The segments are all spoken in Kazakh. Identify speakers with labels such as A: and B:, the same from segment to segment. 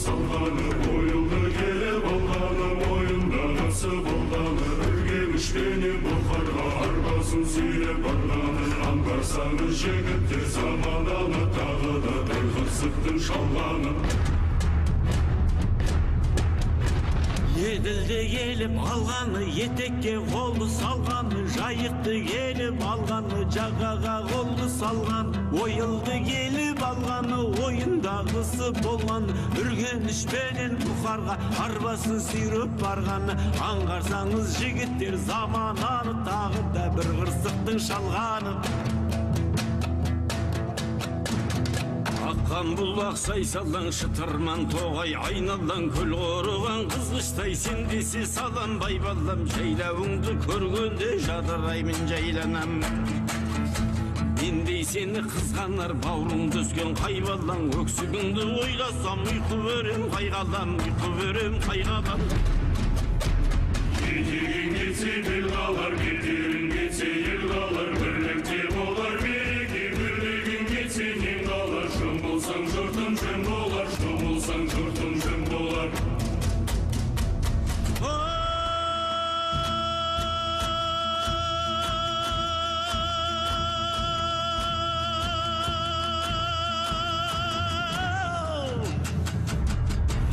A: salғаны, ойылды келіп алғаны, ойында насып алғаны, үргенішпенен бұқарға арбасын сүйреп барғаны, аңғарсаңыз жігіттер замананы, тағы да бір қырсықтың шалғаны.
B: Еділді келіп алғаны, етекке қолды салғаны, жайықты келіп алғаны, жағаға қолды салған, ойылды келіп алғаны, ойындағысы болған, үргенішпенен бұқарға арбасын сүйреп барғаны, аңғарсаңыз жігіттер замананы, тағы да бір қырсықтың шалғаны. Аққан бұлақ сайсалаң шытырман тоғай, айналдан көл қорыған қызғыштай, сен десе саланбай балам, жайлауыңды көргенде жадыраймын жайланам. Мендей сені қызғанар бауырыңды өскен қай балам, өксігіңді ойласам ұйқы көрем қайғалам, ұйқы көрем қайғалам.
A: Етегің кетсе бел қалар, кетерің кетсе ел қалар, бірлікте болар береке, бірлігің кетсе нең қалар, жөн болсаң жұртың жөн болар, жөн болсаң жұртың жөн болар.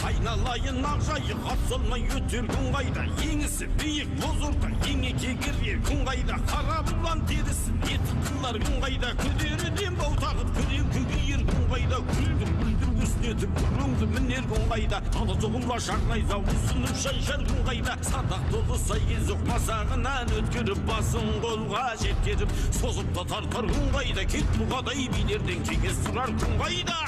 B: Айналайын ақжайық атсалмай өтер күн қайда, еңісі биік боз орта, еңеке кірер күн қайда, қара бұлан терісін етік қылар күн қайда, күдеріден бау тағып күрен көгейір күн қайда, күлдір бүлдір өснетіп күріңді мінер күн қайда, ала соғымла шарнай зауысынып шайшар күн қайда, садақ толы сай кезоқ масағынан өткеріп басын қолға жеткеріп, созып та тартар күн қайда, кет бұғадай билерден кеңес сұрар күн қайда.